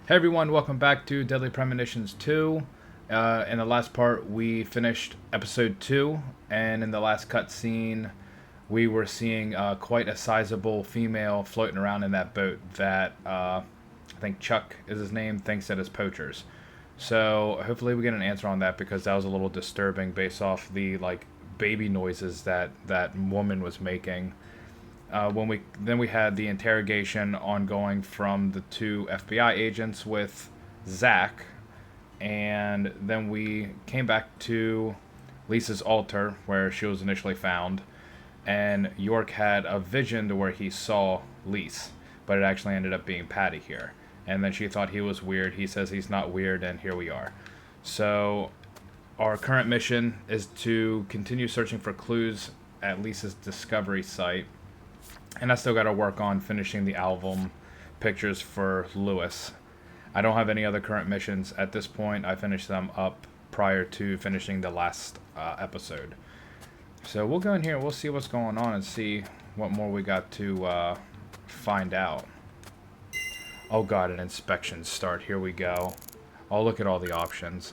Hey everyone, welcome back to Deadly Premonitions 2. In the last part, we finished episode 2, and in the last cutscene, we were seeing quite a sizable female floating around in that boat that I think Chuck is his name, thinks that is poachers. So hopefully we get an answer on that because that was a little disturbing based off the baby noises that that woman was making. We had the interrogation ongoing from the two FBI agents with Zach, and then we came back to Lisa's altar where she was initially found, and York had a vision to where he saw Lise, but it actually ended up being Patty here. And then she thought he was weird. He says he's not weird, and here we are. So our current mission is to continue searching for clues at Lisa's discovery site. And I still got to work on finishing the album pictures for Lewis. I don't have any other current missions at this point. I finished them up prior to finishing the last episode. So we'll go in here and we'll see what's going on and see what more we got to find out. Oh god, an inspection start. Here we go. Oh, look at all the options.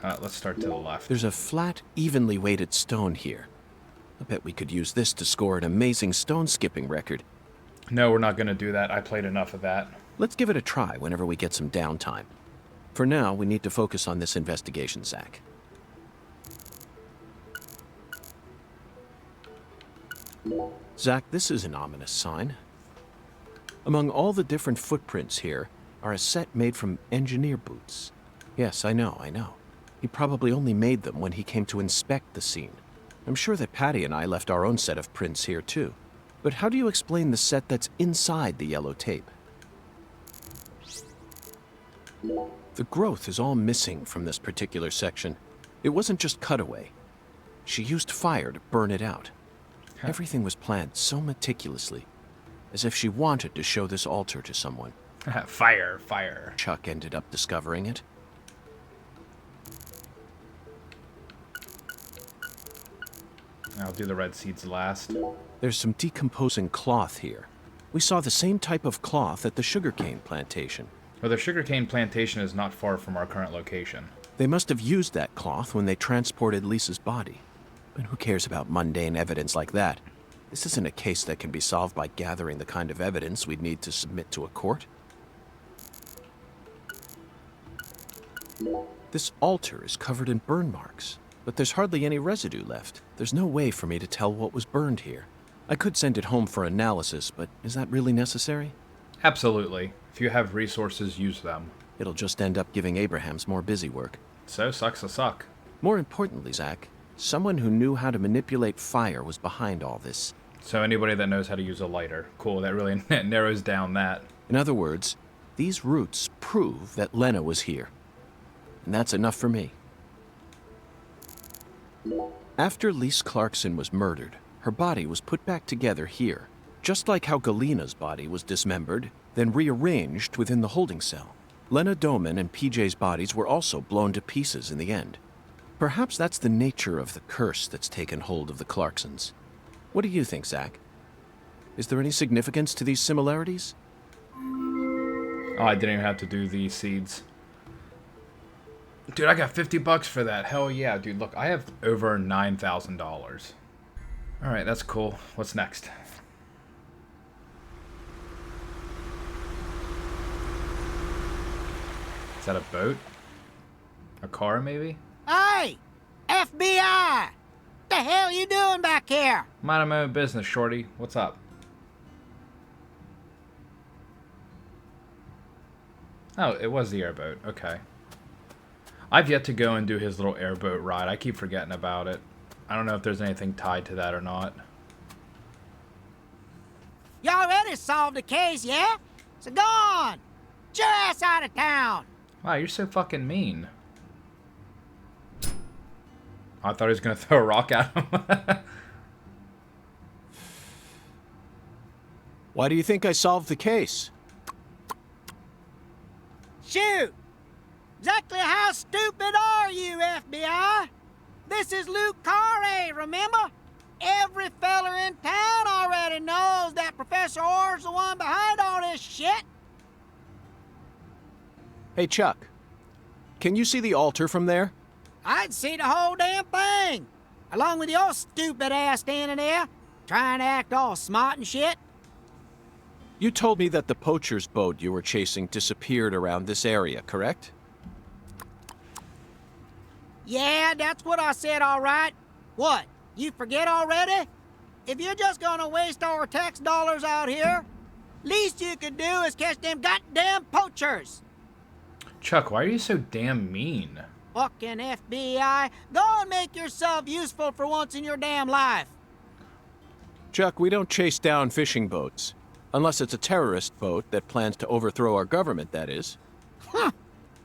Let's start to the left. There's a flat, evenly weighted stone here. I bet we could use this to score an amazing stone skipping record. No, we're not going to do that. I played enough of that. Let's give it a try whenever we get some downtime. For now, we need to focus on this investigation, Zach. Zach, this is an ominous sign. Among all the different footprints here are a set made from engineer boots. Yes, I know. He probably only made them when he came to inspect the scene. I'm sure that Patty and I left our own set of prints here too. But how do you explain the set that's inside the yellow tape? The growth is all missing from this particular section. It wasn't just cutaway. She used fire to burn it out. Everything was planned so meticulously, as if she wanted to show this altar to someone. Fire. Chuck ended up discovering it. I'll do the red seeds last. There's some decomposing cloth here. We saw the same type of cloth at the sugarcane plantation. Well, the sugarcane plantation is not far from our current location. They must have used that cloth when they transported Lisa's body. But who cares about mundane evidence like that? This isn't a case that can be solved by gathering the kind of evidence we'd need to submit to a court. This altar is covered in burn marks, but there's hardly any residue left. There's no way for me to tell what was burned here. I could send it home for analysis, but is that really necessary? Absolutely. If you have resources, use them. It'll just end up giving Abrahams more busy work. So sucks to suck. More importantly, Zach, someone who knew how to manipulate fire was behind all this. So anybody that knows how to use a lighter. Cool, that really narrows down that. In other words, these roots prove that Lena was here. And that's enough for me. After Lise Clarkson was murdered, her body was put back together here, just like how Galena's body was dismembered, then rearranged within the holding cell. Lena Doman and PJ's bodies were also blown to pieces in the end. Perhaps that's the nature of the curse that's taken hold of the Clarksons. What do you think, Zach? Is there any significance to these similarities? Oh, I didn't even have to do the seeds. Dude, I got $50 for that. Hell yeah, dude. Look, I have over $9,000. Alright, that's cool. What's next? Is that a boat? A car, maybe? Hey! FBI! What the hell you doing back here? Mind my own business, shorty. What's up? Oh, it was the airboat. Okay. I've yet to go and do his little airboat ride. I keep forgetting about it. I don't know if there's anything tied to that or not. You already solved the case, yeah? So go on! Get your ass out of town! Wow, you're so fucking mean. I thought he was gonna throw a rock at him. Why do you think I solved the case? Shoot! Exactly how stupid are you, FBI? This is Luke Carre, remember? Every feller in town already knows that Professor Orr's the one behind all this shit. Hey, Chuck. Can you see the altar from there? I'd see the whole damn thing, along with your stupid ass standing there, trying to act all smart and shit. You told me that the poacher's boat you were chasing disappeared around this area, correct? Yeah, that's what I said, all right. What, you forget already? If you're just gonna waste our tax dollars out here, least you could do is catch them goddamn poachers. Chuck, why are you so damn mean? Fucking FBI, go and make yourself useful for once in your damn life. Chuck, we don't chase down fishing boats. Unless it's a terrorist boat that plans to overthrow our government, that is. Huh.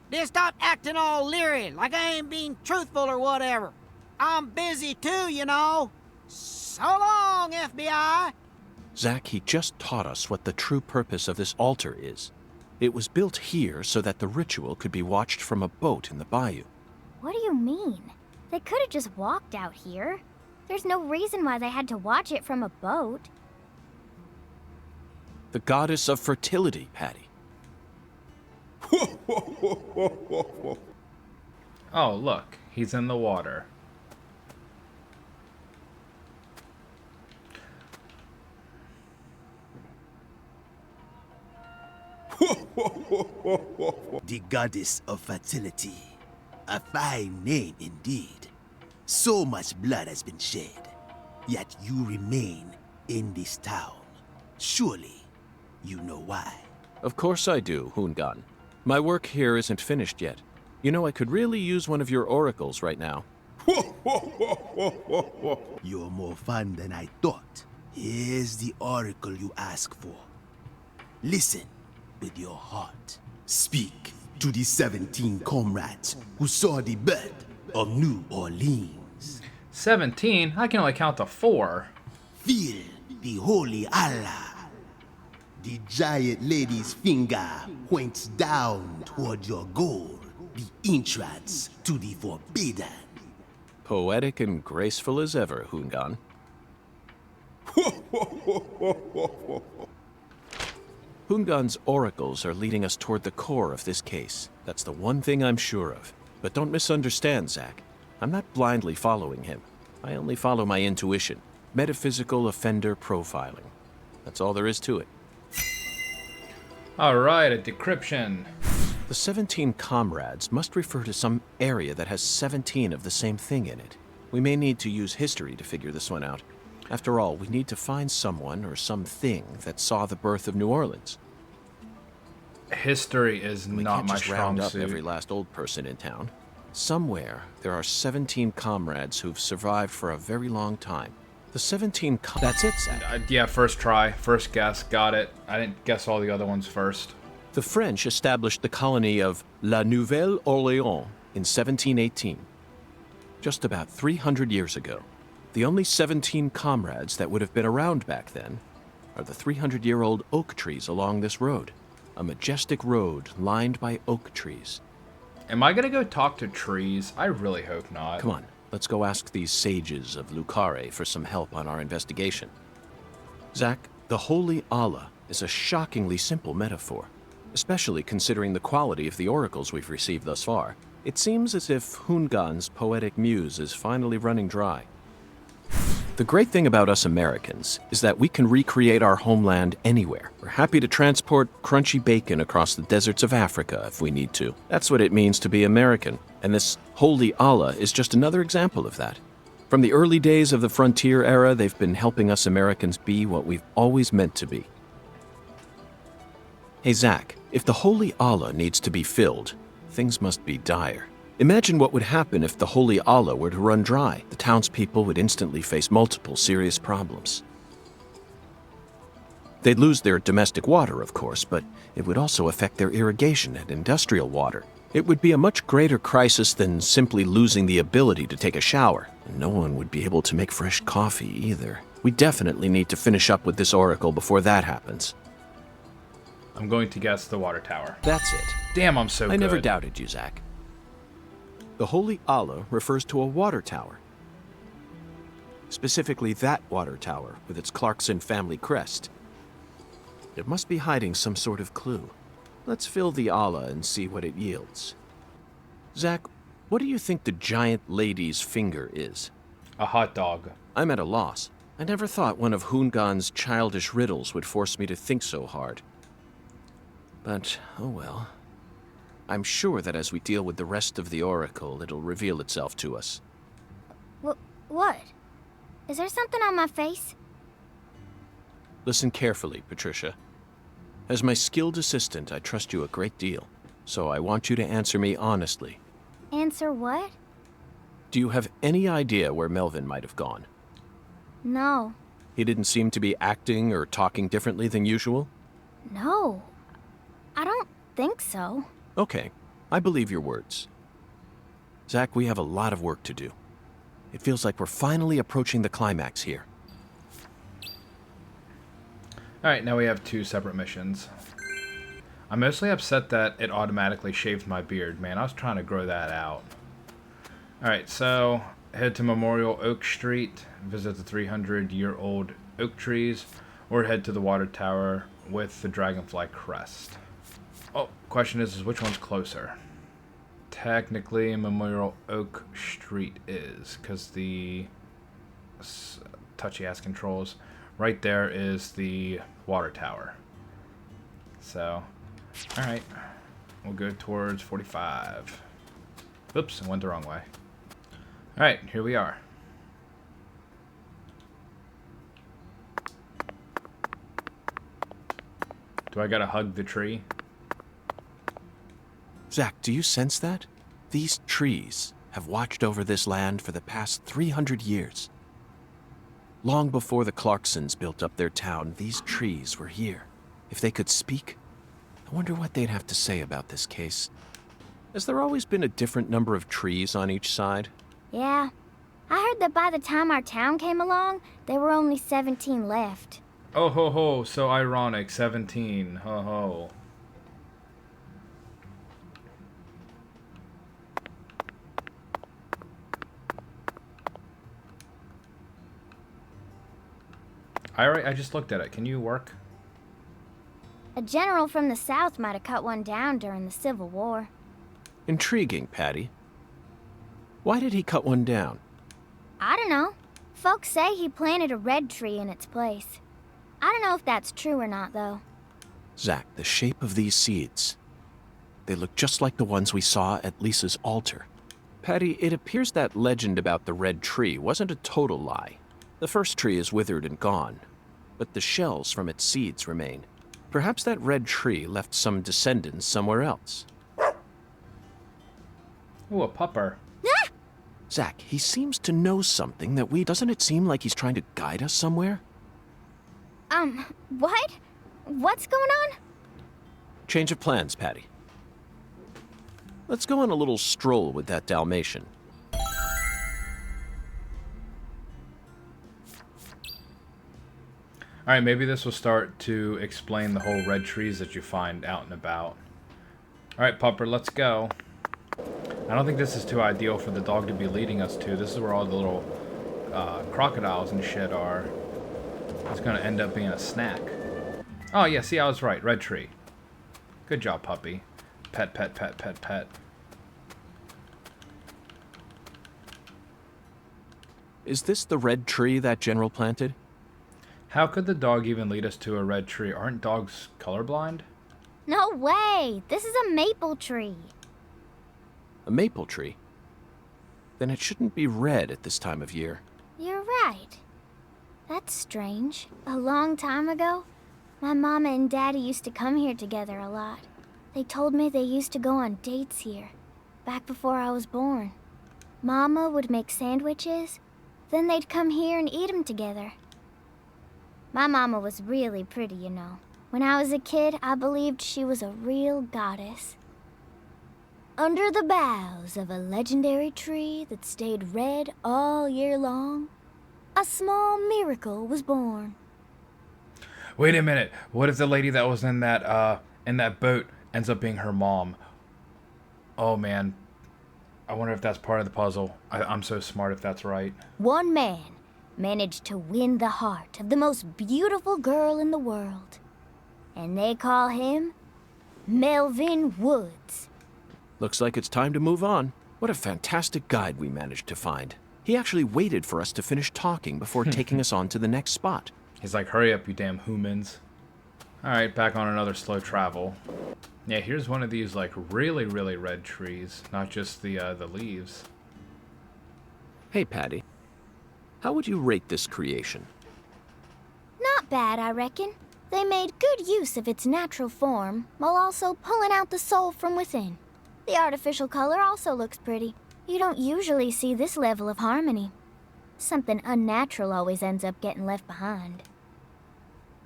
Then stop acting all leery, like I ain't being truthful or whatever. I'm busy too, you know. So long, FBI. Zach, he just taught us what the true purpose of this altar is. It was built here so that the ritual could be watched from a boat in the bayou. What do you mean? They could have just walked out here. There's no reason why they had to watch it from a boat. The goddess of fertility, Patty. Oh, look. He's in the water. The goddess of fertility. A fine name indeed. So much blood has been shed, yet you remain in this town. Surely, you know why. Of course I do, Hungan. My work here isn't finished yet. You know, I could really use one of your oracles right now. You're more fun than I thought. Here's the oracle you ask for. Listen with your heart. Speak to the 17 comrades who saw the birth of New Orleans. 17? I can only count to 4. Feel the holy Allah. The giant lady's finger points down toward your goal, the entrance to the forbidden. Poetic and graceful as ever, Hungan. Hungan's oracles are leading us toward the core of this case. That's the one thing I'm sure of. But don't misunderstand, Zach. I'm not blindly following him. I only follow my intuition. Metaphysical offender profiling. That's all there is to it. Alright, a decryption. The 17 comrades must refer to some area that has 17 of the same thing in it. We may need to use history to figure this one out. After all, we need to find someone or something that saw the birth of New Orleans. History is We not can't my just round strong up suit. every last old person in town. Somewhere, there are 17 comrades who've survived for a very long time. The 17 That's it, Zach. Yeah, first try, first guess, got it. I didn't guess all the other ones first. The French established the colony of La Nouvelle-Orléans in 1718. Just about 300 years ago. The only 17 comrades that would have been around back then are the 300-year-old oak trees along this road. A majestic road lined by oak trees. Am I gonna go talk to trees? I really hope not. Come on, let's go ask these sages of Lucare for some help on our investigation. Zach, the Holy Allah is a shockingly simple metaphor, especially considering the quality of the oracles we've received thus far. It seems as if Hungan's poetic muse is finally running dry. The great thing about us Americans is that we can recreate our homeland anywhere. We're happy to transport crunchy bacon across the deserts of Africa if we need to. That's what it means to be American, and this Holy Allah is just another example of that. From the early days of the frontier era, they've been helping us Americans be what we've always meant to be. Hey Zach, if the Holy Allah needs to be filled, things must be dire. Imagine what would happen if the Holy Allah were to run dry. The townspeople would instantly face multiple serious problems. They'd lose their domestic water, of course, but it would also affect their irrigation and industrial water. It would be a much greater crisis than simply losing the ability to take a shower, and no one would be able to make fresh coffee either. We definitely need to finish up with this oracle before that happens. I'm going to guess the water tower. That's it. Damn, I'm so good. I never doubted you, Zach. The Holy Allah refers to a water tower. Specifically that water tower with its Clarkson family crest. It must be hiding some sort of clue. Let's fill the Allah and see what it yields. Zach, what do you think the giant lady's finger is? A hot dog. I'm at a loss. I never thought one of Hoongan's childish riddles would force me to think so hard. But, oh well. I'm sure that as we deal with the rest of the Oracle, it'll reveal itself to us. What? Is there something on my face? Listen carefully, Patricia. As my skilled assistant, I trust you a great deal, so I want you to answer me honestly. Answer what? Do you have any idea where Melvin might have gone? No. He didn't seem to be acting or talking differently than usual? No. I don't think so. Okay, I believe your words. Zach, we have a lot of work to do. It feels like we're finally approaching the climax here. Alright, now we have 2 separate missions. I'm mostly upset that it automatically shaved my beard. Man, I was trying to grow that out. Alright, so head to Memorial Oak Street, visit the 300-year-old oak trees, or head to the water tower with the dragonfly crest. Oh, question is which one's closer? Technically, Memorial Oak Street is, because the touchy-ass controls. Right there is the water tower. So, alright. We'll go towards 45. Oops, I went the wrong way. Alright, here we are. Do I gotta hug the tree? Zach, do you sense that? These trees have watched over this land for the past 300 years. Long before the Clarksons built up their town, these trees were here. If they could speak, I wonder what they'd have to say about this case. Has there always been a different number of trees on each side? Yeah. I heard that by the time our town came along, there were only 17 left. Oh ho ho, so ironic. 17. Ho ho. I just looked at it. Can you work? A general from the South might have cut one down during the Civil War. Intriguing, Patty. Why did he cut one down? I don't know. Folks say he planted a red tree in its place. I don't know if that's true or not, though. Zach, the shape of these seeds. They look just like the ones we saw at Lisa's altar. Patty, it appears that legend about the red tree wasn't a total lie. The first tree is withered and gone, but the shells from its seeds remain. Perhaps that red tree left some descendants somewhere else. Ooh, a pupper. Zach, he seems to know something that we... Doesn't it seem like he's trying to guide us somewhere? What? What's going on? Change of plans, Patty. Let's go on a little stroll with that Dalmatian. Alright, maybe this will start to explain the whole red trees that you find out and about. Alright, Pupper, let's go. I don't think this is too ideal for the dog to be leading us to. This is where all the little crocodiles and shit are. It's going to end up being a snack. Oh, yeah, see, I was right. Red tree. Good job, puppy. Pet, pet, pet, pet, pet. Is this the red tree that General planted? How could the dog even lead us to a red tree? Aren't dogs colorblind? No way! This is a maple tree. A maple tree? Then it shouldn't be red at this time of year. You're right. That's strange. A long time ago, my mama and daddy used to come here together a lot. They told me they used to go on dates here, back before I was born. Mama would make sandwiches, then they'd come here and eat them together. My mama was really pretty, you know. When I was a kid, I believed she was a real goddess. Under the boughs of a legendary tree that stayed red all year long, a small miracle was born. Wait a minute. What if the lady that was in that boat ends up being her mom? Oh, man. I wonder if that's part of the puzzle. I'm so smart if that's right. One man managed to win the heart of the most beautiful girl in the world. And they call him Melvin Woods. Looks like it's time to move on. What a fantastic guide we managed to find. He actually waited for us to finish talking before taking us on to the next spot. He's like, hurry up, you damn humans. Alright, back on another slow travel. Yeah, here's one of these, like, really, really red trees. Not just the leaves. Hey, Patty. How would you rate this creation? Not bad, I reckon. They made good use of its natural form, while also pulling out the soul from within. The artificial color also looks pretty. You don't usually see this level of harmony. Something unnatural always ends up getting left behind.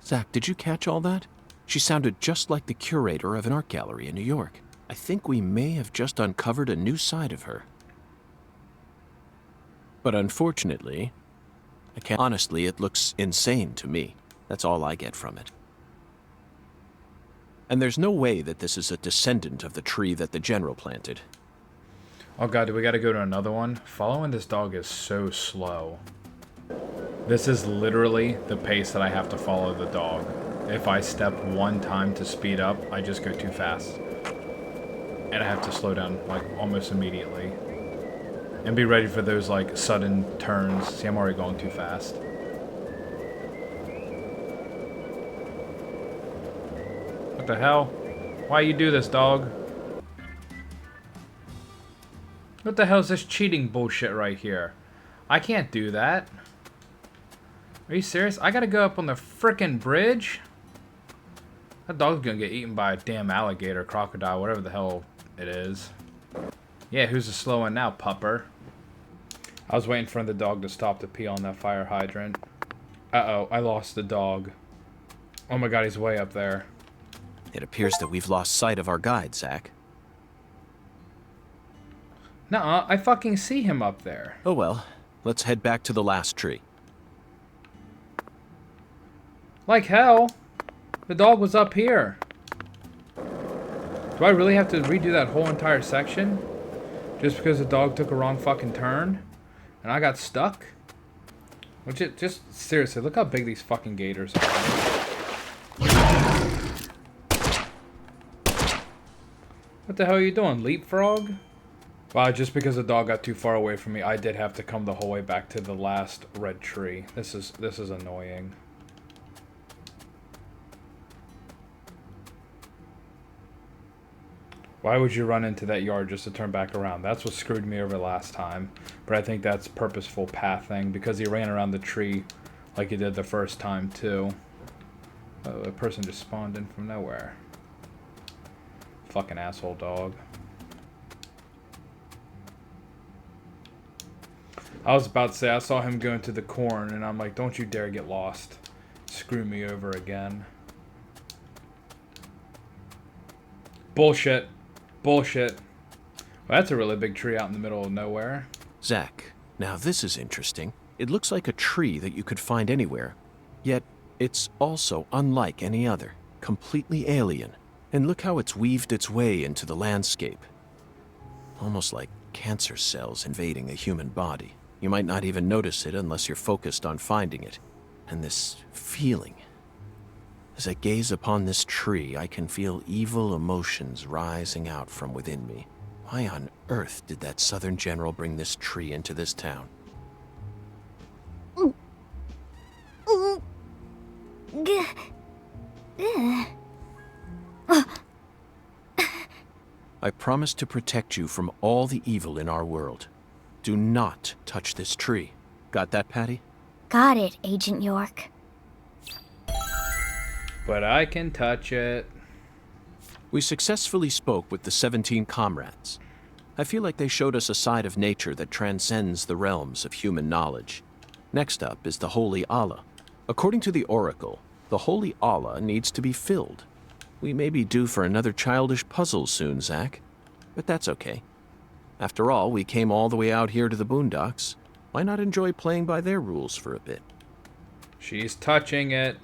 Zach, did you catch all that? She sounded just like the curator of an art gallery in New York. I think we may have just uncovered a new side of her. But unfortunately, I can't. Honestly, it looks insane to me. That's all I get from it. And there's no way that this is a descendant of the tree that the general planted. Oh god, do we gotta go to another one? Following this dog is so slow. This is literally the pace that I have to follow the dog. If I step one time to speed up, I just go too fast. And I have to slow down, like, almost immediately. And be ready for those, like, sudden turns. See, I'm already going too fast. What the hell? Why you do this, dog? What the hell is this cheating bullshit right here? I can't do that. Are you serious? I gotta go up on the frickin' bridge? That dog's gonna get eaten by a damn alligator, crocodile, whatever the hell it is. Yeah, who's the slow one now, pupper? I was waiting for the dog to stop to pee on that fire hydrant. Uh-oh, I lost the dog. Oh my god, he's way up there. It appears that we've lost sight of our guide, Zach. Nuh-uh, I fucking see him up there. Oh well, let's head back to the last tree. Like hell. The dog was up here. Do I really have to redo that whole entire section? Just because the dog took a wrong fucking turn? And I got stuck? Which it just seriously, look how big these fucking gators are. What the hell are you doing? Leapfrog? Wow, just because the dog got too far away from me, I did have to come the whole way back to the last red tree. This is annoying. Why would you run into that yard just to turn back around? That's what screwed me over last time. But I think that's purposeful pathing because he ran around the tree like he did the first time too. Oh, a person just spawned in from nowhere. Fucking asshole dog. I was about to say, I saw him go into the corn and I'm like, don't you dare get lost. Screw me over again. Bullshit. Bullshit. Well, that's a really big tree out in the middle of nowhere. Zach, now this is interesting. It looks like a tree that you could find anywhere, yet it's also unlike any other, completely alien. And look how it's weaved its way into the landscape. Almost like cancer cells invading a human body. You might not even notice it unless you're focused on finding it. And this feeling. As I gaze upon this tree, I can feel evil emotions rising out from within me. Why on earth did that Southern general bring this tree into this town? I promise to protect you from all the evil in our world. Do not touch this tree. Got that, Patty? Got it, Agent York. But I can touch it. We successfully spoke with the 17 comrades. I feel like they showed us a side of nature that transcends the realms of human knowledge. Next up is the Holy Allah. According to the Oracle, the Holy Allah needs to be filled. We may be due for another childish puzzle soon, Zach. But that's okay. After all, we came all the way out here to the boondocks. Why not enjoy playing by their rules for a bit? She's touching it.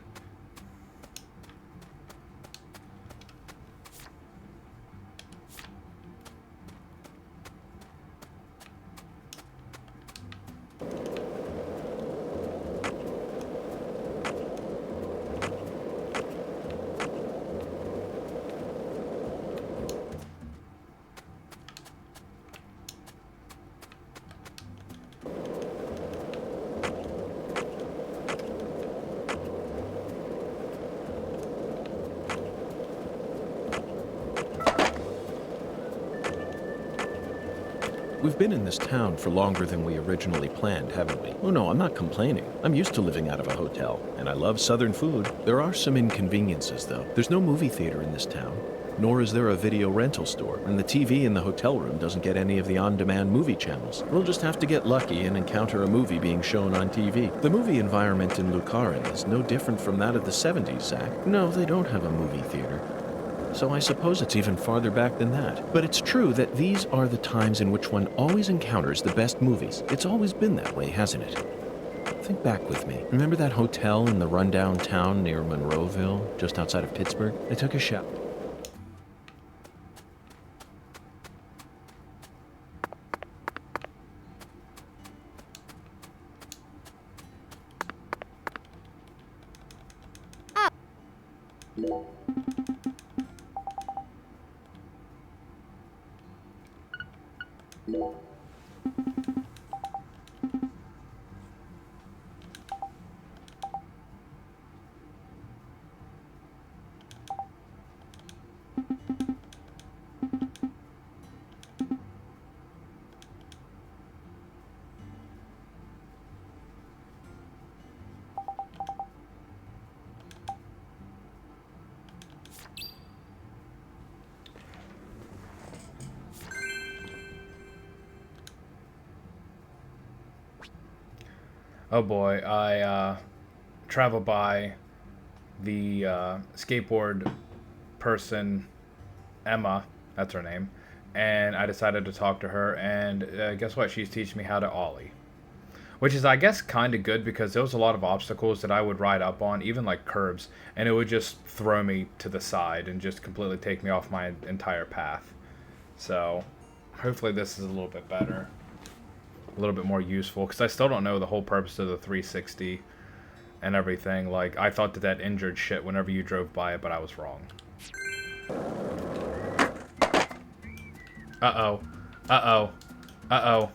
We've been in this town for longer than we originally planned, haven't we? Oh no, I'm not complaining. I'm used to living out of a hotel, and I love southern food. There are some inconveniences, though. There's no movie theater in this town, nor is there a video rental store, and the TV in the hotel room doesn't get any of the on-demand movie channels. We'll just have to get lucky and encounter a movie being shown on TV. The movie environment in Lucarin is no different from that of the 70s, Zach. No, they don't have a movie theater. So I suppose it's even farther back than that. But it's true that these are the times in which one always encounters the best movies. It's always been that way, hasn't it? Think back with me. Remember that hotel in the rundown town near Monroeville, just outside of Pittsburgh? I took a shower. Oh boy, I traveled by the skateboard person, Emma, that's her name, and I decided to talk to her, and guess what? She's teaching me how to ollie. Which is, I guess, kind of good because there was a lot of obstacles that I would ride up on, even like curbs, and it would just throw me to the side and just completely take me off my entire path. So, hopefully this is a little bit better. A little bit more useful, because I still don't know the whole purpose of the 360 and everything. Like, I thought that injured shit whenever you drove by it, but I was wrong. Uh-oh. Uh-oh. Uh-oh.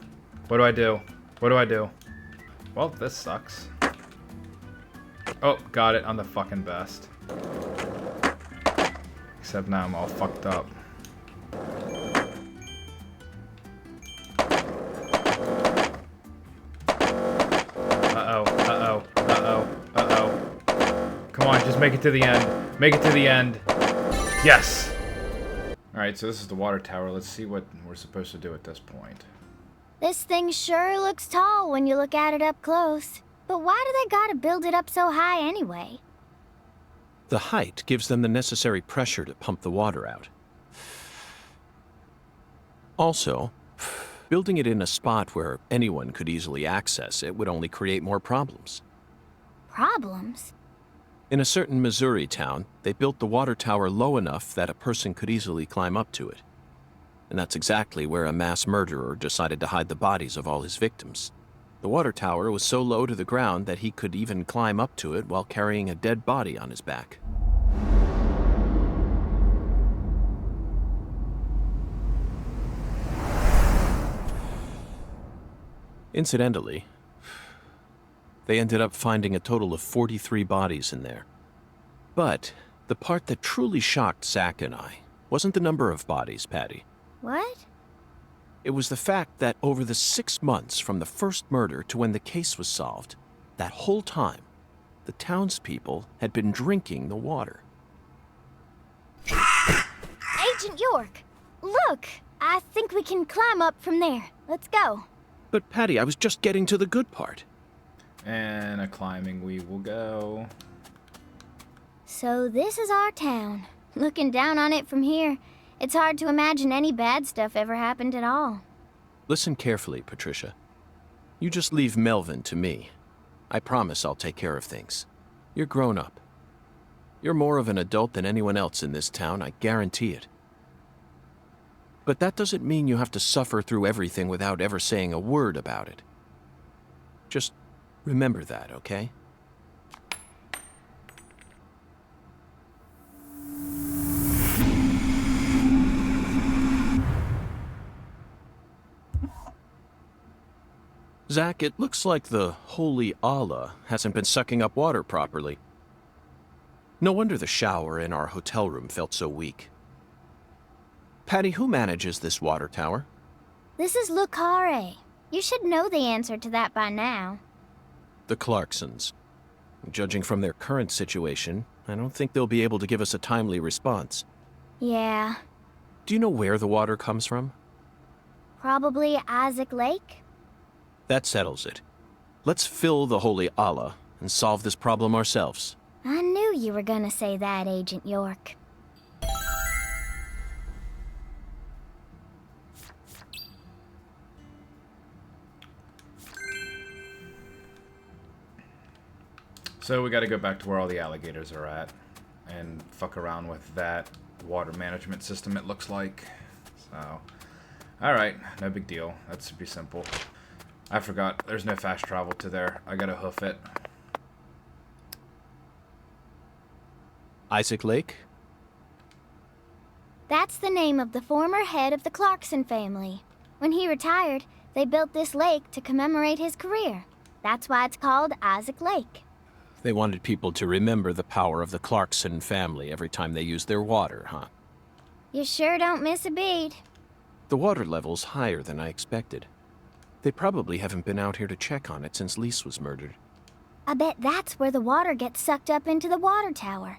What do I do? What do I do? Well, this sucks. Oh, got it. I'm the fucking best. Except now I'm all fucked up. Come on, just make it to the end. Make it to the end. Yes! Alright, so this is the water tower. Let's see what we're supposed to do at this point. This thing sure looks tall when you look at it up close. But why do they gotta build it up so high anyway? The height gives them the necessary pressure to pump the water out. Also, building it in a spot where anyone could easily access it would only create more problems. Problems? In a certain Missouri town, they built the water tower low enough that a person could easily climb up to it. And that's exactly where a mass murderer decided to hide the bodies of all his victims. The water tower was so low to the ground that he could even climb up to it while carrying a dead body on his back. Incidentally, they ended up finding a total of 43 bodies in there. But the part that truly shocked Zach and I wasn't the number of bodies, Patty. What? It was the fact that over the 6 months from the first murder to when the case was solved, that whole time, the townspeople had been drinking the water. Agent York, look! I think we can climb up from there. Let's go. But Patty, I was just getting to the good part. And a climbing we will go. So this is our town. Looking down on it from here, it's hard to imagine any bad stuff ever happened at all. Listen carefully, Patricia. You just leave Melvin to me. I promise I'll take care of things. You're grown up. You're more of an adult than anyone else in this town, I guarantee it. But that doesn't mean you have to suffer through everything without ever saying a word about it. Just remember that, okay? Zach, it looks like the holy Allah hasn't been sucking up water properly. No wonder the shower in our hotel room felt so weak. Patty, who manages this water tower? This is Lucare. You should know the answer to that by now. The Clarksons. Judging from their current situation, I don't think they'll be able to give us a timely response. Yeah, Do you know where the water comes from? probably Isaac Lake? That settles it. Let's fill the Holy Allah and solve this problem ourselves. I knew you were gonna say that, Agent York. So we got to go back to where all the alligators are at and fuck around with that water management system, it looks like. So, alright, no big deal. That should be simple. I forgot, there's no fast travel to there. I gotta hoof it. Isaac Lake? That's the name of the former head of the Clarkson family. When he retired, they built this lake to commemorate his career. That's why it's called Isaac Lake. They wanted people to remember the power of the Clarkson family every time they used their water, huh? You sure don't miss a beat. The water level's higher than I expected. They probably haven't been out here to check on it since Lise was murdered. I bet that's where the water gets sucked up into the water tower.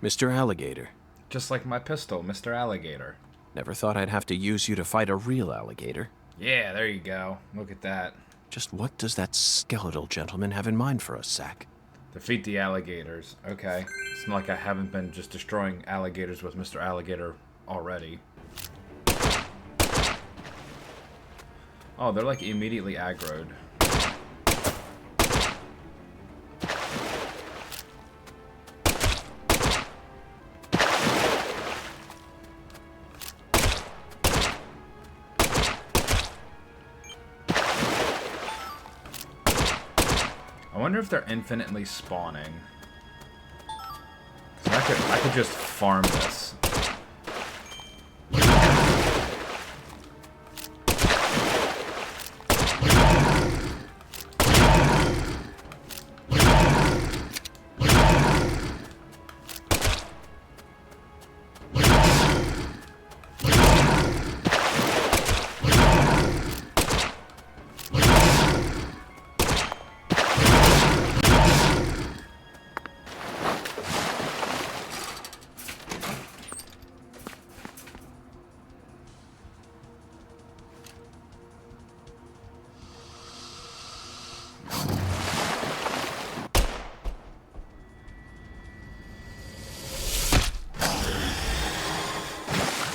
Mr. Alligator. Just like my pistol, Mr. Alligator. Never thought I'd have to use you to fight a real alligator. Yeah, there you go. Look at that. Just what does that skeletal gentleman have in mind for us, Zack? Defeat the alligators. Okay. It's not like I haven't been just destroying alligators with Mr. Alligator already. Oh, they're like immediately aggroed. I wonder if they're infinitely spawning. 'Cause I could just farm this.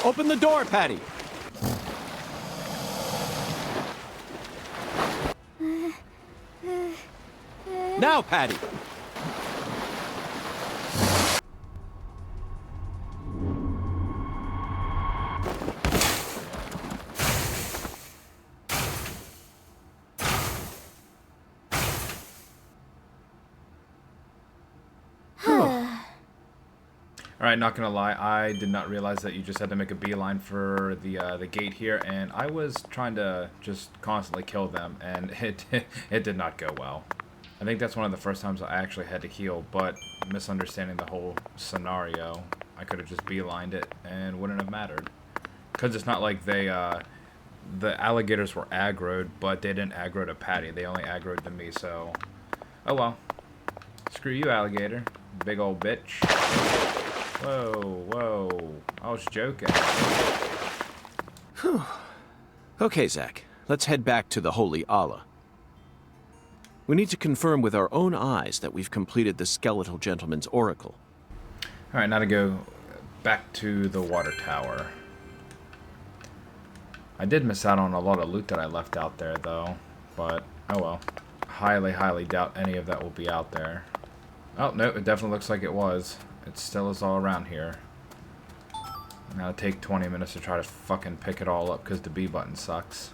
Open the door, Patty! Now, Patty! Alright, not gonna lie, I did not realize that you just had to make a beeline for the gate here, and I was trying to just constantly kill them, and it did not go well. I think that's one of the first times I actually had to heal, but misunderstanding the whole scenario, I could have just beelined it and wouldn't have mattered. Because it's not like they, the alligators were aggroed, but they didn't aggro to Patty, they only aggroed to me, so... Oh well. Screw you, alligator. Big old bitch. Whoa, whoa. I was joking. Whew. Okay, Zack. Let's head back to the Holy Allah. We need to confirm with our own eyes that we've completed the skeletal gentleman's oracle. Alright, now to go back to the water tower. I did miss out on a lot of loot that I left out there, though. But, oh well. Highly, highly doubt any of that will be out there. Oh, no, it definitely looks like it was. It still is all around here. Now it'll take 20 minutes to try to fucking pick it all up because the B button sucks.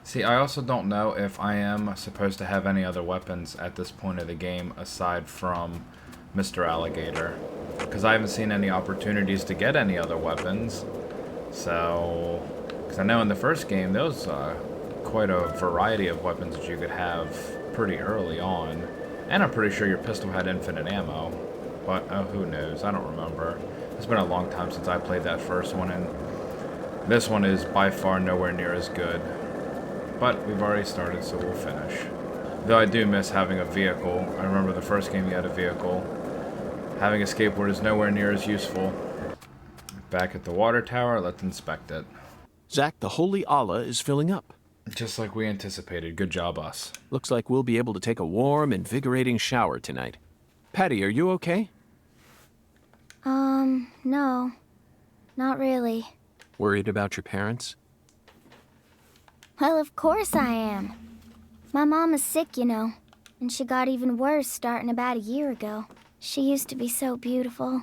See, I also don't know if I am supposed to have any other weapons at this point of the game aside from Mr. Alligator. Because I haven't seen any opportunities to get any other weapons. So, because I know in the first game there was quite a variety of weapons that you could have pretty early on. And I'm pretty sure your pistol had infinite ammo. But, oh, who knows? I don't remember. It's been a long time since I played that first one, and this one is by far nowhere near as good. But we've already started, so we'll finish. Though I do miss having a vehicle. I remember the first game you had a vehicle. Having a skateboard is nowhere near as useful. Back at the water tower, let's inspect it. Zach, the Holy Allah is filling up. Just like we anticipated. Good job, us. Looks like we'll be able to take a warm, invigorating shower tonight. Patty, are you okay? No. Not really. Worried about your parents? Well, of course I am. My mom is sick, you know, and she got even worse starting about a year ago. She used to be so beautiful,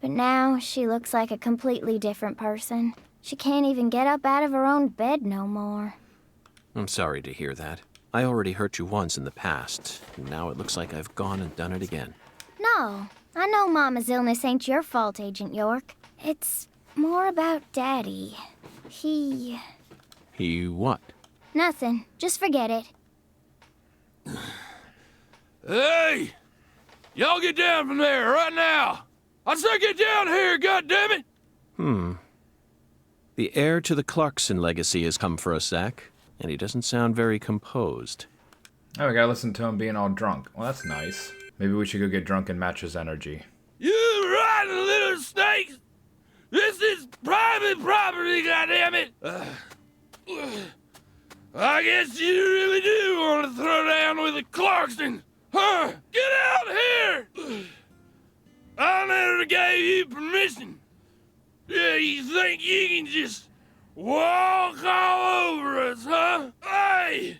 but now she looks like a completely different person. She can't even get up out of her own bed no more. I'm sorry to hear that. I already hurt you once in the past, and now it looks like I've gone and done it again. No, I know Mama's illness ain't your fault, Agent York. It's more about Daddy. He what? Nothing. Just forget it. Hey! Y'all get down from there right now! I said get down here, goddammit! The heir to the Clarkson legacy has come for us, Zach, and he doesn't sound very composed. Oh, we gotta listen to him being all drunk. Well, that's nice. Maybe we should go get drunk and match his energy. You rotten little snakes! This is private property, goddammit! I guess you really do want to throw down with a Clarkson, huh? Get out here! I never gave you permission. Yeah, you think you can just walk all over us, huh? Hey!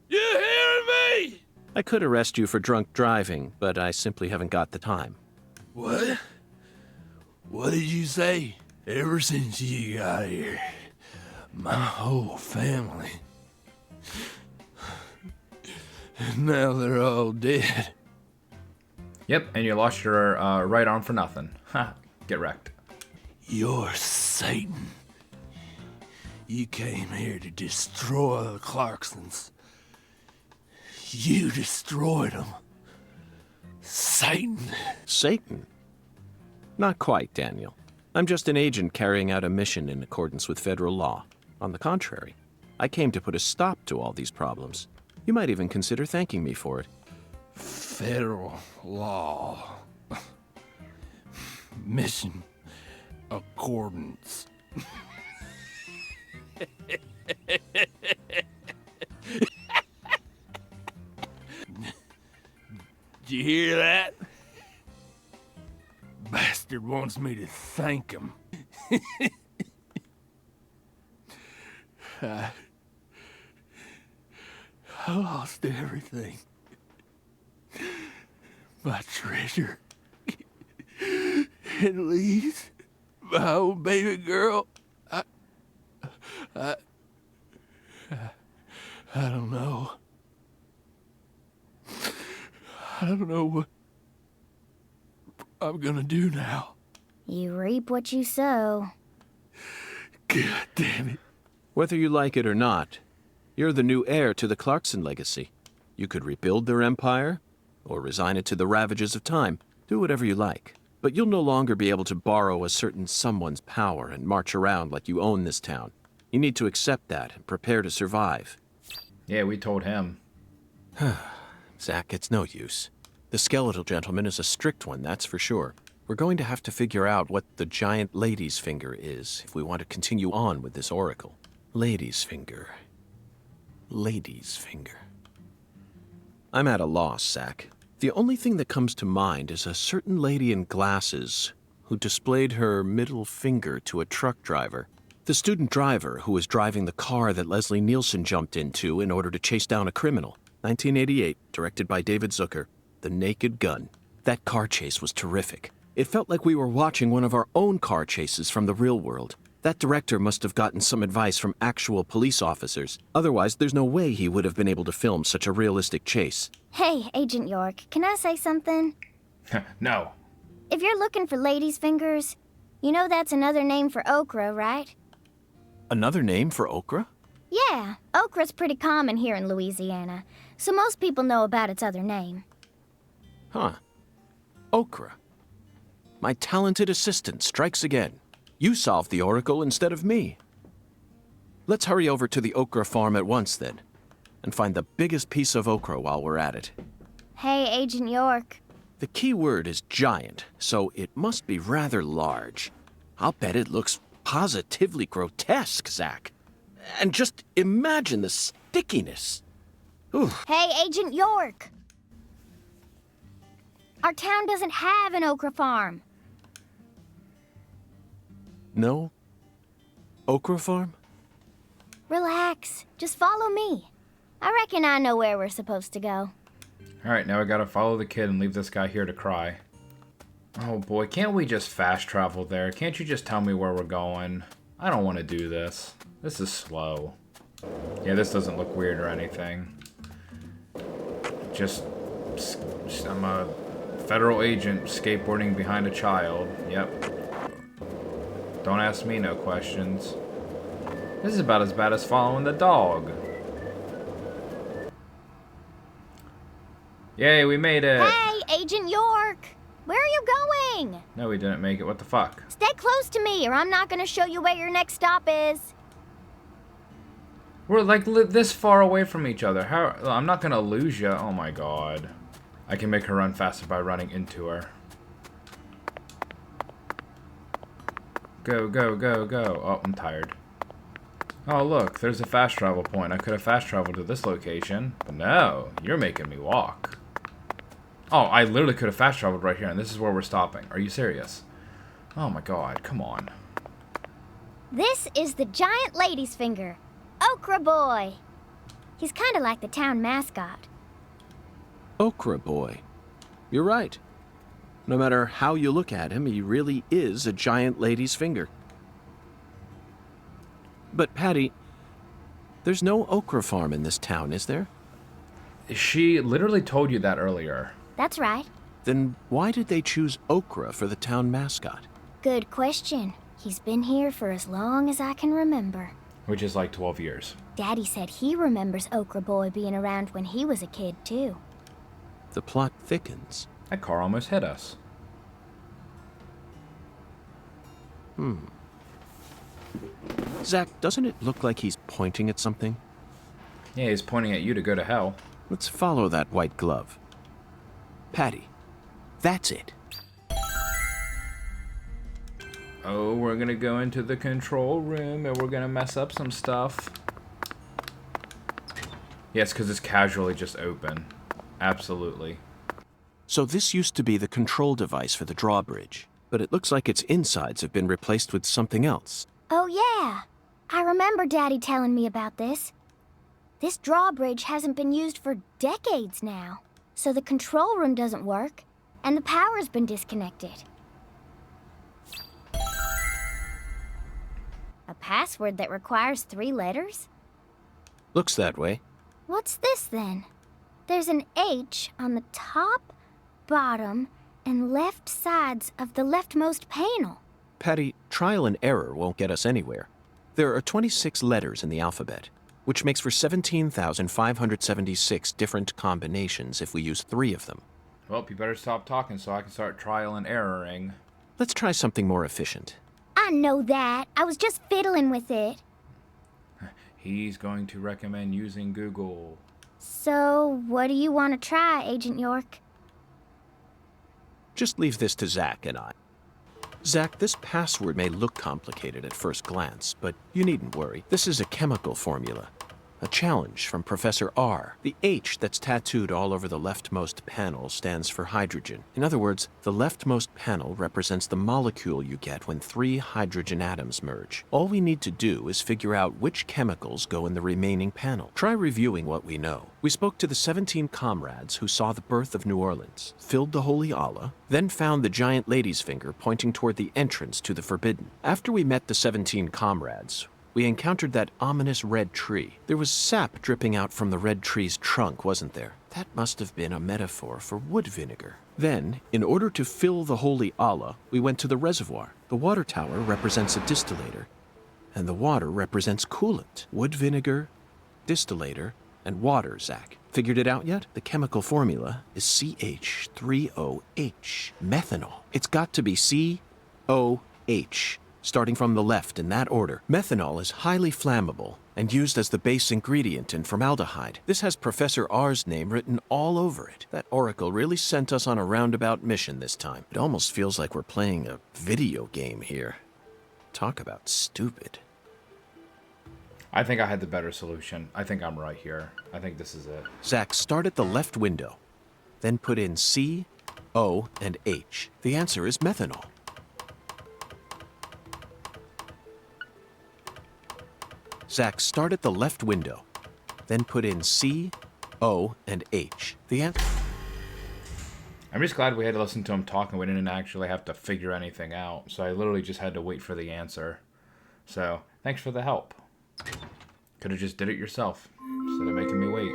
You hearing me? I could arrest you for drunk driving, but I simply haven't got the time. What? What did you say? Ever since you got here, my whole family. And now they're all dead. Yep, and you lost your right arm for nothing. Ha, get wrecked. You're Satan. You came here to destroy the Clarksons. You destroyed them. Satan. Satan? Not quite, Daniel. I'm just an agent carrying out a mission in accordance with federal law. On the contrary, I came to put a stop to all these problems. You might even consider thanking me for it. Federal law. Mission accordance. Did you hear that? Bastard wants me to thank him. I lost everything. My treasure. At least my old baby girl. I don't know. I don't know what I'm gonna do now. You reap what you sow. God damn it. Whether you like it or not, you're the new heir to the Clarkson legacy. You could rebuild their empire, or resign it to the ravages of time. Do whatever you like. But you'll no longer be able to borrow a certain someone's power and march around like you own this town. You need to accept that and prepare to survive. Yeah, we told him. Zach, it's no use. The skeletal gentleman is a strict one, that's for sure. We're going to have to figure out what the giant lady's finger is if we want to continue on with this oracle. Lady's finger. Lady's finger. I'm at a loss, Zach. The only thing that comes to mind is a certain lady in glasses who displayed her middle finger to a truck driver. The student driver who was driving the car that Leslie Nielsen jumped into in order to chase down a criminal. 1988, directed by David Zucker. The Naked Gun. That car chase was terrific. It felt like we were watching one of our own car chases from the real world. That director must have gotten some advice from actual police officers. Otherwise, there's no way he would have been able to film such a realistic chase. Hey, Agent York, can I say something? No. If you're looking for ladies' fingers, you know that's another name for okra, right? Another name for okra? Yeah, okra's pretty common here in Louisiana, so most people know about its other name. Huh. Okra. my talented assistant strikes again. You solved the oracle instead of me. Let's hurry over to the okra farm at once, then, and find the biggest piece of okra while we're at it. Hey, Agent York. The key word is giant, so it must be rather large. I'll bet it looks positively grotesque, Zach. And just imagine the stickiness. Ooh. Hey, Agent York. Our town doesn't have an okra farm. No? Okra farm? Relax. Just follow me. I reckon I know where we're supposed to go. Alright, now I gotta follow the kid and leave this guy here to cry. Oh boy, can't we just fast travel there? Can't you just tell me where we're going? I don't want to do this. This is slow. Yeah, this doesn't look weird or anything. Just I'm a federal agent skateboarding behind a child. Yep. Don't ask me no questions. This is about as bad as following the dog. Yay, we made it! Hey, Agent York! Where are you going? No, we didn't make it. What the fuck? Stay close to me, or I'm not gonna show you where your next stop is. We're like this far away from each other. How? I'm not gonna lose you. Oh my god. I can make her run faster by running into her. Go, go, go, go. Oh, I'm tired. Oh, look, there's a fast travel point. I could have fast traveled to this location. But no, you're making me walk. Oh, I literally could have fast traveled right here, and this is where we're stopping. Are you serious? Oh my god, come on. This is the giant lady's finger, Okra Boy. He's kind of like the town mascot. Okra Boy. You're right. No matter how you look at him, he really is a giant lady's finger. But, Patty, there's no okra farm in this town, is there? She literally told you that earlier. That's right. Then why did they choose okra for the town mascot? Good question. He's been here for as long as I can remember. Which is like 12 years. Daddy said he remembers Okra Boy being around when he was a kid, too. The plot thickens. That car almost hit us. Zach, doesn't it look like he's pointing at something? Yeah, he's pointing at you to go to hell. Let's follow that white glove. Patty, that's it. Oh, we're gonna go into the control room and we're gonna mess up some stuff. Yes, because it's casually just open. Absolutely. So this used to be the control device for the drawbridge, but it looks like its insides have been replaced with something else. Oh, yeah. I remember Daddy telling me about this. This drawbridge hasn't been used for decades now, so the control room doesn't work, and the power's been disconnected. A password that requires 3 letters? Looks that way. What's this, then? There's an H on the top, bottom, and left sides of the leftmost panel. Patty, trial and error won't get us anywhere. There are 26 letters in the alphabet, which makes for 17,576 different combinations if we use 3 of them. Well, you better stop talking so I can start trial and erroring. Let's try something more efficient. I know that. I was just fiddling with it. He's going to recommend using Google. So, what do you want to try, Agent York? Just leave this to Zach and I. Zach, this password may look complicated at first glance, but you needn't worry. This is a chemical formula. A challenge from Professor R. The H that's tattooed all over the leftmost panel stands for hydrogen. In other words, the leftmost panel represents the molecule you get when 3 hydrogen atoms merge. All we need to do is figure out which chemicals go in the remaining panel. Try reviewing what we know. We spoke to the 17 comrades who saw the birth of New Orleans, filled the Holy Allah, then found the giant lady's finger pointing toward the entrance to the Forbidden. After we met the 17 comrades, we encountered that ominous red tree. There was sap dripping out from the red tree's trunk, wasn't there? That must have been a metaphor for wood vinegar. Then, in order to fill the Holy Allah, we went to the reservoir. The water tower represents a distillator, and the water represents coolant. Wood vinegar, distillator, And water, Zach. Figured it out yet? The chemical formula is CH3OH, methanol. It's got to be COH, starting from the left in that order. Methanol is highly flammable and used as the base ingredient in formaldehyde. This has Professor R's name written all over it. That oracle really sent us on a roundabout mission this time. It almost feels like we're playing a video game here. Talk about stupid. I think I had the better solution. I think I'm right here. I think this is it. Zach, start at the left window. Then put in C, O, and H. The answer is methanol. Zach, start at the left window. Then put in C, O, and H. The answer... I'm just glad we had to listen to him talk and we didn't actually have to figure anything out. So I literally just had to wait for the answer. So, thanks for the help. Could have just did it yourself instead of making me wait.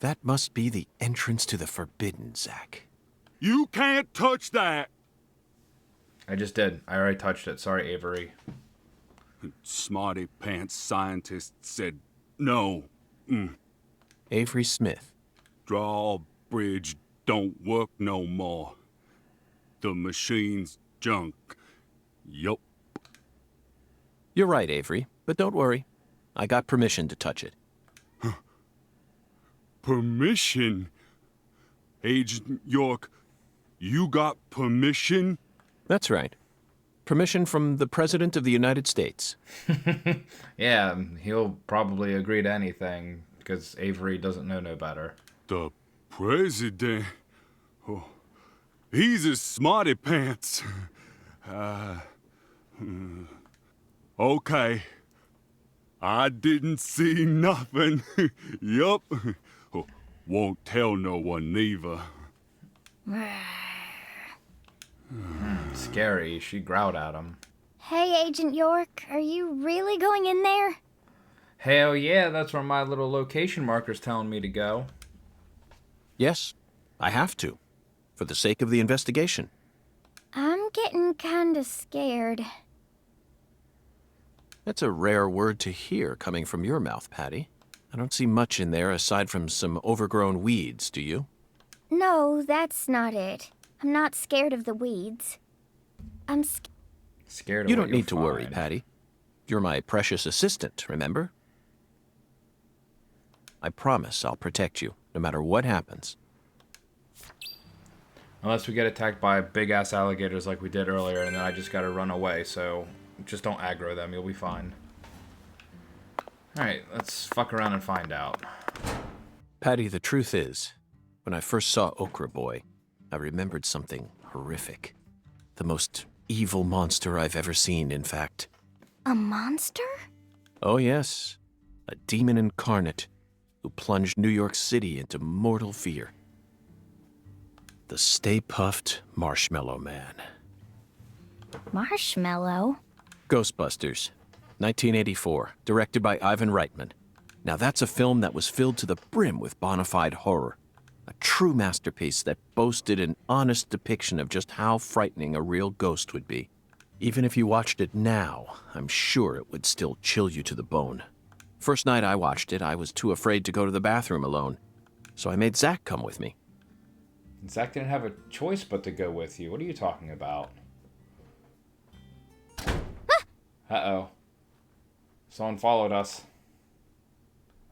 That must be the entrance to the forbidden, Zach. You can't touch that! I just did. I already touched it. Sorry, Avery. Smarty pants scientist said no. Avery Smith. Drawbridge don't work no more. The machine's junk. Yup. You're right, Avery, but don't worry. I got permission to touch it. Permission? Agent York, you got permission? That's right. Permission from the President of the United States. Yeah, he'll probably agree to anything because Avery doesn't know no better. The President? Oh, he's a smarty pants. Okay. I didn't see nothing. Yup. Won't tell no one neither. Scary. She growled at him. Hey, Agent York, are you really going in there? Hell yeah, that's where my little location marker's telling me to go. Yes, I have to, for the sake of the investigation. I'm getting kinda scared. That's a rare word to hear coming from your mouth, Patty. I don't see much in there aside from some overgrown weeds, do you? No, that's not it. I'm not scared of the weeds. I'm Scared of You what don't you'll need to worry, find. Patty. You're my precious assistant, remember? I promise I'll protect you, no matter what happens. Unless we get attacked by big-ass alligators like we did earlier, and then I just gotta run away, so just don't aggro them, you'll be fine. Alright, let's fuck around and find out. Patty, the truth is, when I first saw Okra Boy, I remembered something horrific. The most evil monster I've ever seen, in fact. a monster? Oh yes, a demon incarnate who plunged New York City into mortal fear. The Stay Puffed Marshmallow Man. Marshmallow? Ghostbusters, 1984, directed by Ivan Reitman. Now that's a film that was filled to the brim with bona fide horror. A true masterpiece that boasted an honest depiction of just how frightening a real ghost would be. Even if you watched it now, I'm sure it would still chill you to the bone. First night I watched it, I was too afraid to go to the bathroom alone, so I made Zach come with me. Zach didn't have a choice but to go with you. What are you talking about? Uh-oh. Someone followed us.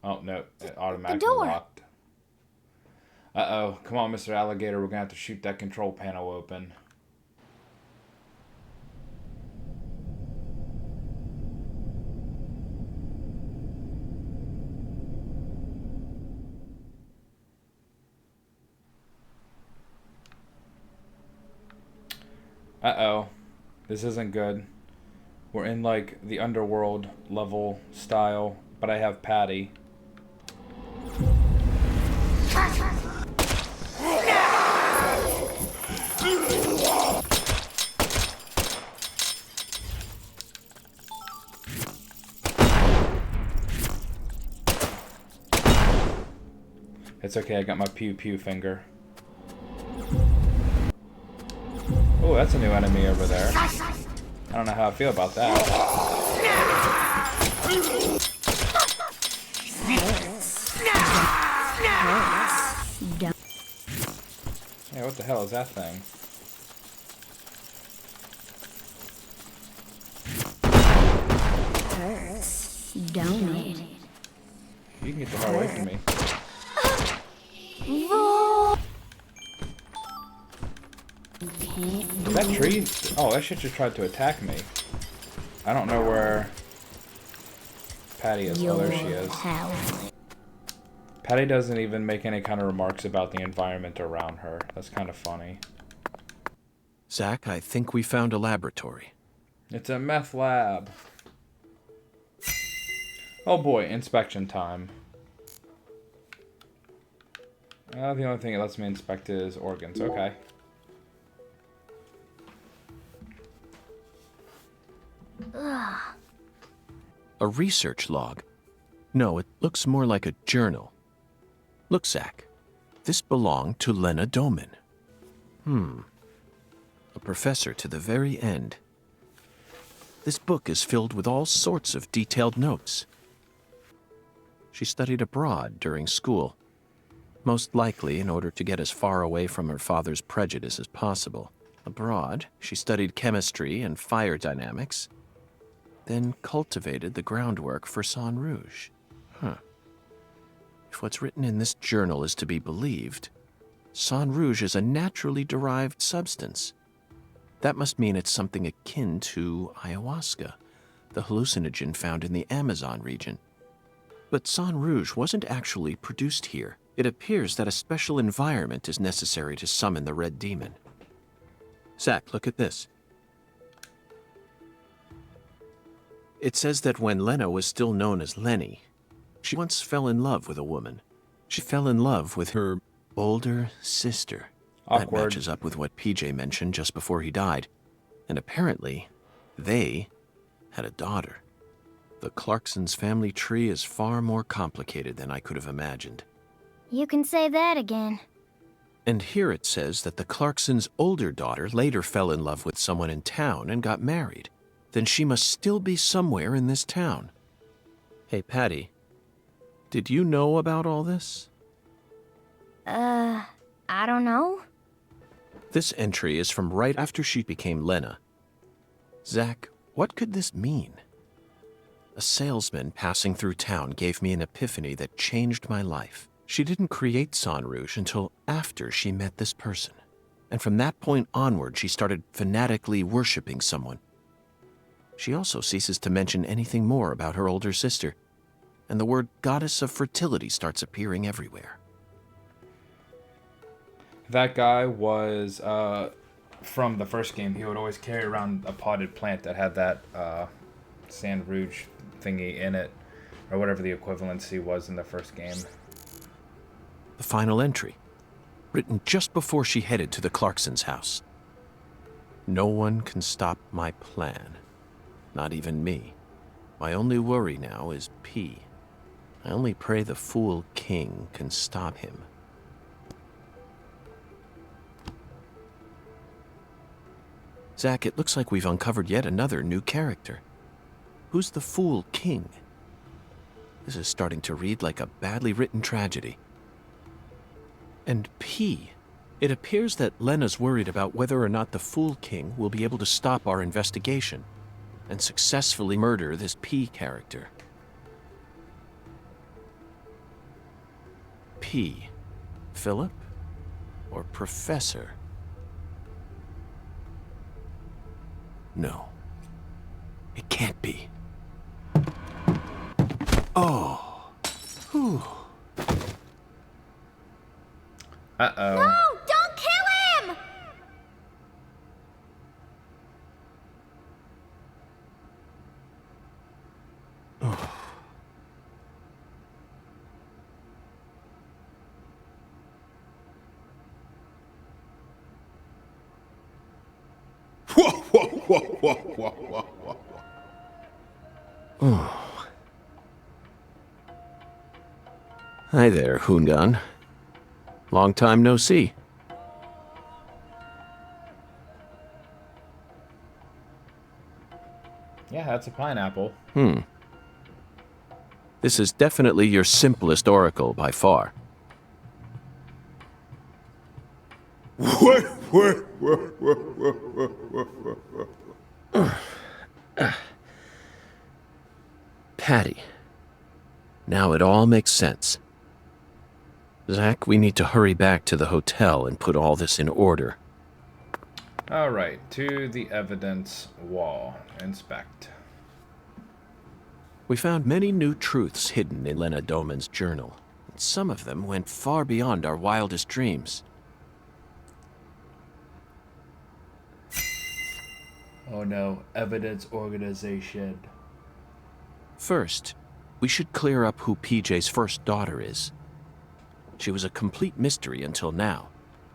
Oh, no. It automatically door. locked. Uh-oh. Come on, Mr. Alligator. We're going to have to shoot that control panel open. Uh-oh. This isn't good. We're in, like, the underworld level style, but I have Patty. It's okay, I got my pew-pew finger. Oh, that's a new enemy over there. I don't know how I feel about that. Yeah, what the hell is that thing? Don't it? You can get the hell away from me. That tree? Oh, that shit just tried to attack me. I don't know where Patty is. Oh, there she is. Patty doesn't even make any kind of remarks about the environment around her. That's kind of funny. Zach, I think we found a laboratory. It's a meth lab. Oh boy, inspection time. The only thing it lets me inspect is organs. Okay. A research log? No, it looks more like a journal. Look, Zach. This belonged to Lena Doman. A professor to the very end. This book is filled with all sorts of detailed notes. She studied abroad during school, most likely in order to get as far away from her father's prejudice as possible. Abroad, she studied chemistry and fire dynamics, then cultivated the groundwork for Sang Rouge. If what's written in this journal is to be believed, Sang Rouge is a naturally derived substance. That must mean it's something akin to ayahuasca, the hallucinogen found in the Amazon region. But Sang Rouge wasn't actually produced here. It appears that a special environment is necessary to summon the Red Demon. Zach, look at this. It says that when Lena was still known as Lenny, she once fell in love with a woman. She fell in love with her older sister. That Awkward. matches up with what PJ mentioned just before he died. And apparently, they had a daughter. The Clarksons' family tree is far more complicated than I could have imagined. You can say that again. And here it says that the Clarksons' older daughter later fell in love with someone in town and got married. Then she must still be somewhere in this town. Hey, Patty, did you know about all this? I don't know. This entry is from right after she became Lena. Zach, what could this mean? A salesman passing through town gave me an epiphany that changed my life. She didn't create Sang Rouge until after she met this person. And from that point onward, she started fanatically worshipping someone. She also ceases to mention anything more about her older sister, and the word goddess of fertility starts appearing everywhere. That guy was from the first game. He would always carry around a potted plant that had that Sang Rouge thingy in it, or whatever the equivalency was in the first game. The final entry, written just before she headed to the Clarksons' house. No one can stop my plan. Not even me. My only worry now is P. I only pray the Fool King can stop him. Zach, it looks like we've uncovered yet another new character. Who's the Fool King? This is starting to read like a badly written tragedy. And P. It appears that Lena's worried about whether or not the Fool King will be able to stop our investigation and successfully murder this P character. P. Philip? Or Professor? No. It can't be. Oh. Whew. Uh-oh. No! Don't kill him! Whoa, whoa, whoa, whoa, whoa, whoa, whoa. Oh. Hi there, Hoongan. Long time no see. Yeah, that's a pineapple. This is definitely your simplest oracle by far. Patty. Now it all makes sense. Zach, we need to hurry back to the hotel and put all this in order. Alright, to the evidence wall. Inspect. We found many new truths hidden in Lena Doman's journal. Some of them went far beyond our wildest dreams. Oh no, evidence organization. First, we should clear up who PJ's first daughter is. She was a complete mystery until now,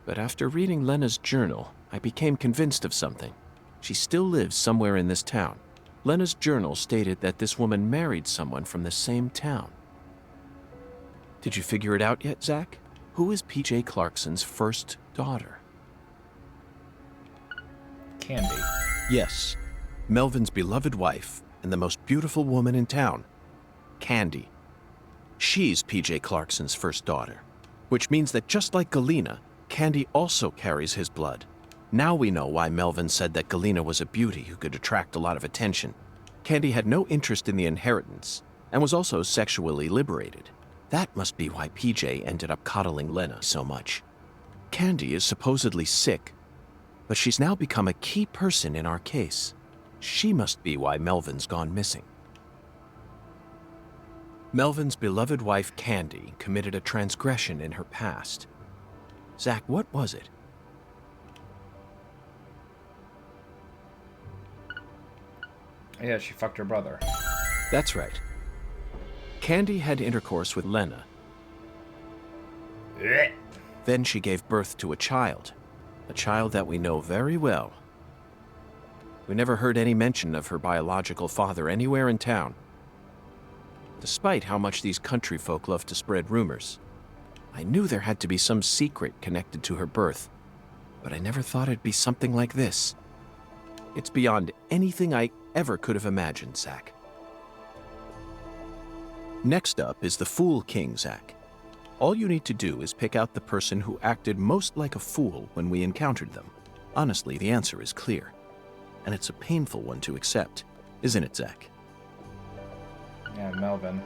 but after reading Lena's journal, I became convinced of something. She still lives somewhere in this town. Lena's journal stated that this woman married someone from the same town. Did you figure it out yet, Zach? Who is PJ Clarkson's first daughter? Candy. Yes, Melvin's beloved wife and the most beautiful woman in town, Candy. She's PJ Clarkson's first daughter, which means that just like Galena, Candy also carries his blood. Now we know why Melvin said that Galena was a beauty who could attract a lot of attention. Candy had no interest in the inheritance and was also sexually liberated. That must be why PJ ended up coddling Lena so much. Candy is supposedly sick, but she's now become a key person in our case. She must be why Melvin's gone missing. Melvin's beloved wife, Candy, committed a transgression in her past. Zach, what was it? Yeah, she fucked her brother. That's right. Candy had intercourse with Lena. Then she gave birth to a child that we know very well. We never heard any mention of her biological father anywhere in town, despite how much these country folk love to spread rumors. I knew there had to be some secret connected to her birth, but I never thought it'd be something like this. It's beyond anything I ever could have imagined, Zach. Next up is the Fool King, Zach. All you need to do is pick out the person who acted most like a fool when we encountered them. Honestly, the answer is clear. And it's a painful one to accept, isn't it, Zach? Yeah, Melvin.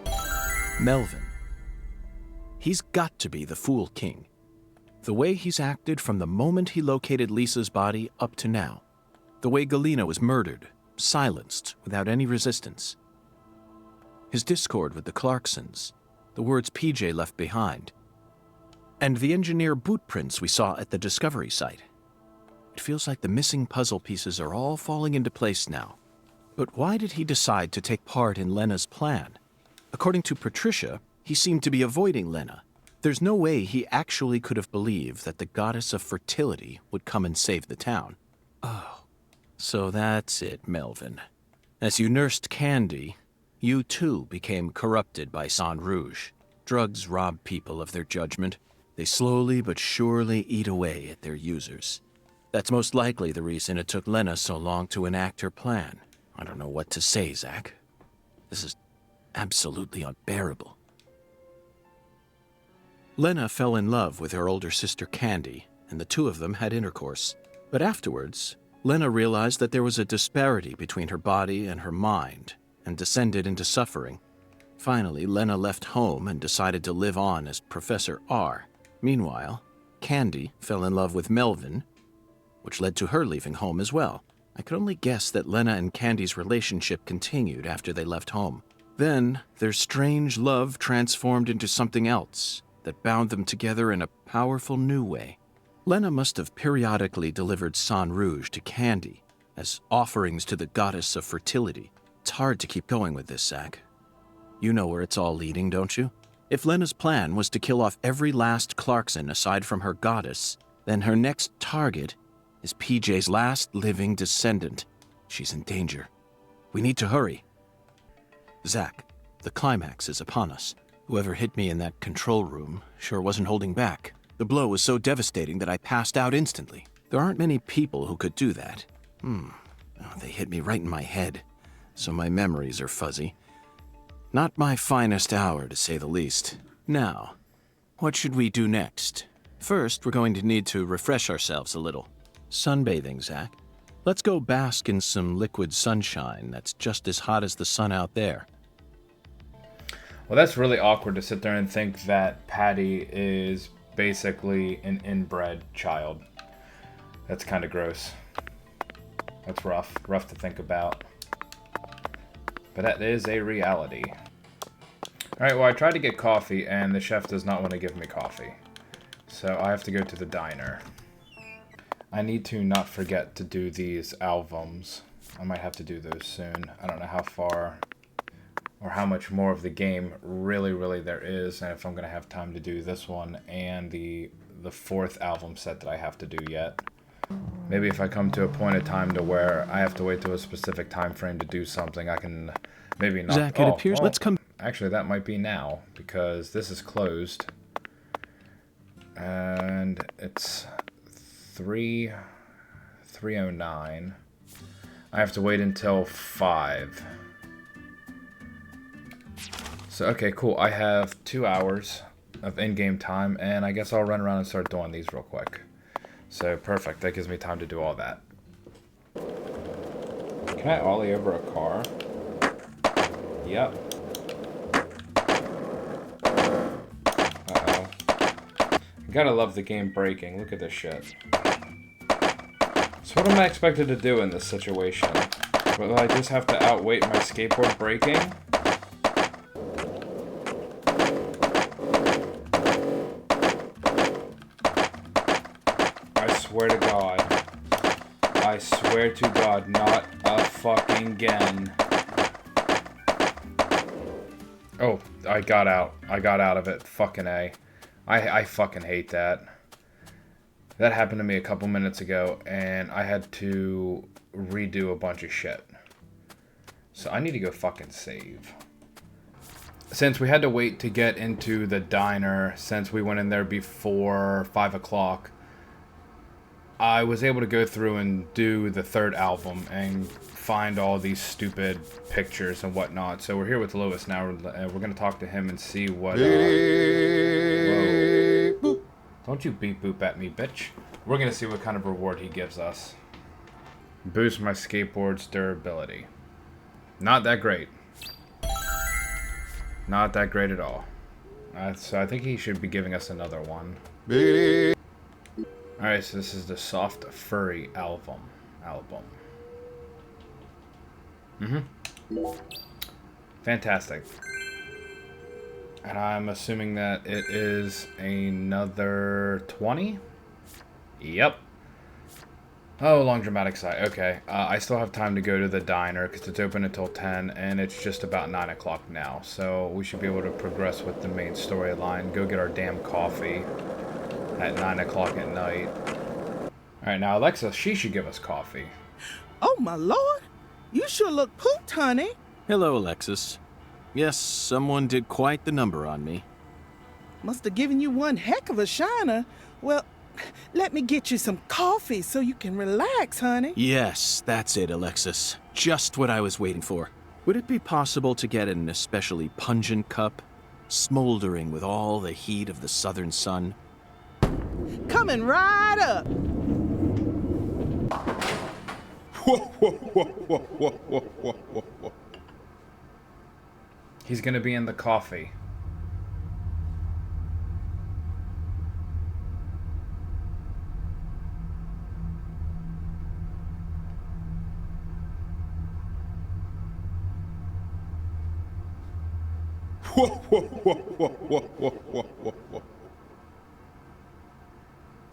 Melvin. He's got to be the Fool King. The way he's acted from the moment he located Lisa's body up to now. The way Galena was murdered, silenced, without any resistance. His discord with the Clarksons, the words PJ left behind, and the engineer boot prints we saw at the discovery site. It feels like the missing puzzle pieces are all falling into place now. But why did he decide to take part in Lena's plan? According to Patricia, he seemed to be avoiding Lena. There's no way he actually could have believed that the goddess of fertility would come and save the town. Oh, so that's it, Melvin. As you nursed Candy, you too became corrupted by Sang Rouge. Drugs rob people of their judgment. They slowly but surely eat away at their users. That's most likely the reason it took Lena so long to enact her plan. I don't know what to say, Zach. This is absolutely unbearable. Lena fell in love with her older sister Candy, and the two of them had intercourse. But afterwards, Lena realized that there was a disparity between her body and her mind, and descended into suffering. Finally, Lena left home and decided to live on as Professor R. Meanwhile, Candy fell in love with Melvin, which led to her leaving home as well. I could only guess that Lena and Candy's relationship continued after they left home. Then, their strange love transformed into something else that bound them together in a powerful new way. Lena must have periodically delivered Sang Rouge to Candy as offerings to the goddess of fertility. It's hard to keep going with this, Zach. You know where it's all leading, don't you? If Lena's plan was to kill off every last Clarkson aside from her goddess, then her next target is PJ's last living descendant. She's in danger. We need to hurry. Zach, the climax is upon us. Whoever hit me in that control room sure wasn't holding back. The blow was so devastating that I passed out instantly. There aren't many people who could do that. Oh, they hit me right in my head, so my memories are fuzzy. Not my finest hour, to say the least. Now, what should we do next? First, we're going to need to refresh ourselves a little. Sunbathing, Zach. Let's go bask in some liquid sunshine that's just as hot as the sun out there. Well, that's really awkward to sit there and think that Patty is basically an inbred child. That's kind of gross. That's rough. Rough to think about. But that is a reality. Alright, well, I tried to get coffee, and the chef does not want to give me coffee. So I have to go to the diner. I need to not forget to do these albums. I might have to do those soon. I don't know how far or how much more of the game really there is, and if I'm going to have time to do this one and the fourth album set that I have to do yet. Maybe if I come to a point of time to where I have to wait to a specific time frame to do something, I can maybe not... Zach, it appears... well, let's come... Actually, that might be now, because this is closed. And it's 3:09. I have to wait until 5. So, okay, cool. I have 2 hours of in-game time, and I guess I'll run around and start doing these real quick. So, perfect. That gives me time to do all that. Can I ollie over a car? Yep. Uh-oh. Gotta love the game breaking. Look at this shit. So what am I expected to do in this situation? Will I just have to outweight my skateboard breaking? I swear to God. I swear to God, not a fucking again. Oh, I got out. I got out of it. Fucking A. I fucking hate that. That happened to me a couple minutes ago, and I had to redo a bunch of shit. So I need to go fucking save. Since we had to wait to get into the diner, since we went in there before 5 o'clock, I was able to go through and do the third album and find all these stupid pictures and whatnot. So we're here with Lewis now. We're going to talk to him and see what... Whoa. Don't you beep boop at me, bitch. We're going to see what kind of reward he gives us. Boost my skateboard's durability. Not that great. Not that great at all. So I think he should be giving us another one. Alright, so this is the Soft Furry album. Fantastic. And I'm assuming that it is another 20? Yep. Oh, long dramatic sigh. Okay. I still have time to go to the diner because it's open until 10 and it's just about 9 o'clock now. So we should be able to progress with the main storyline. Go get our damn coffee at 9 o'clock at night. Alright, now Alexa, she should give us coffee. Oh, my lord. You sure look pooped, honey. Hello, Alexis. Yes, someone did quite the number on me. Must have given you one heck of a shiner. Well, let me get you some coffee so you can relax, honey. Yes, that's it, Alexis. Just what I was waiting for. Would it be possible to get an especially pungent cup, smoldering with all the heat of the southern sun? Coming right up. He's gonna be in the coffee.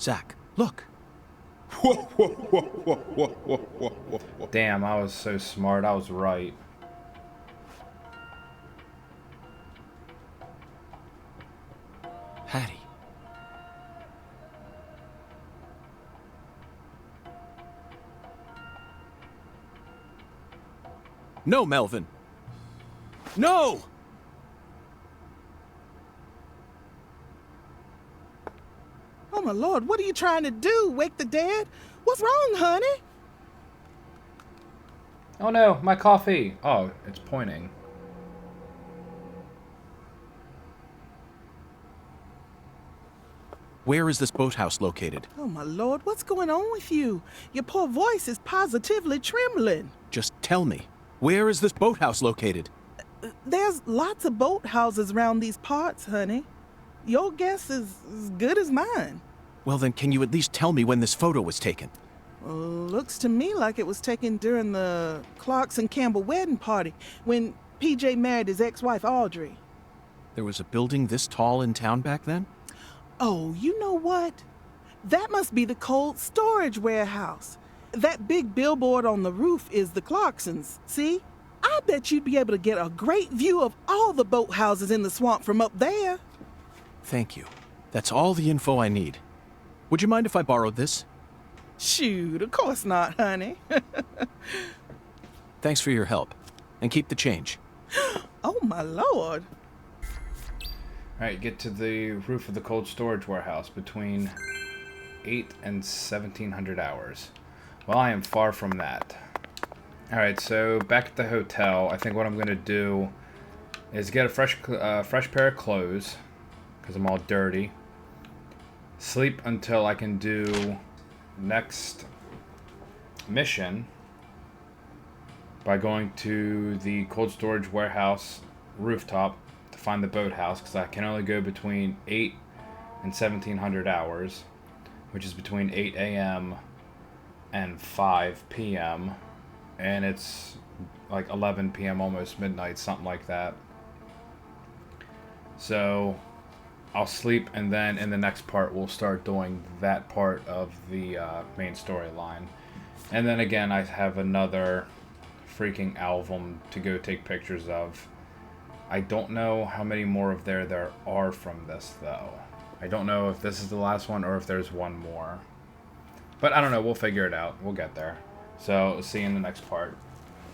Zach, look. Damn, I was so smart. I was right. Hattie. No, Melvin. No! Oh, my lord, what are you trying to do? Wake the dead? What's wrong, honey? Oh no, my coffee. Oh, it's pointing. Where is this boathouse located? Oh, my lord, what's going on with you? Your poor voice is positively trembling. Just tell me. Where is this boathouse located? There's lots of boathouses around these parts, honey. Your guess is as good as mine. Well, then can you at least tell me when this photo was taken? Looks to me like it was taken during the Clarkson-Campbell wedding party when PJ married his ex-wife, Audrey. There was a building this tall in town back then? Oh, you know what? That must be the cold storage warehouse. That big billboard on the roof is the Clarksons, see? I bet you'd be able to get a great view of all the boathouses in the swamp from up there. Thank you. That's all the info I need. Would you mind if I borrowed this? Shoot, of course not, honey. Thanks for your help. And keep the change. Oh, my lord. Alright, get to the roof of the cold storage warehouse between 8 and 1700 hours. Well, I am far from that. Alright, so back at the hotel, I think what I'm going to do is get a fresh pair of clothes, because I'm all dirty. Sleep until I can do next mission by going to the cold storage warehouse rooftop to find the boathouse, because I can only go between 8 and 1700 hours, which is between 8 a.m. and 5 p.m. and it's like 11 p.m. almost midnight, something like that. So I'll sleep, and then in the next part we'll start doing that part of the main storyline. And then again, I have another freaking album to go take pictures of. I don't know how many more of there are from this, though. I don't know if this is the last one or if there's one more. But I don't know, we'll figure it out. We'll get there. So, see you in the next part.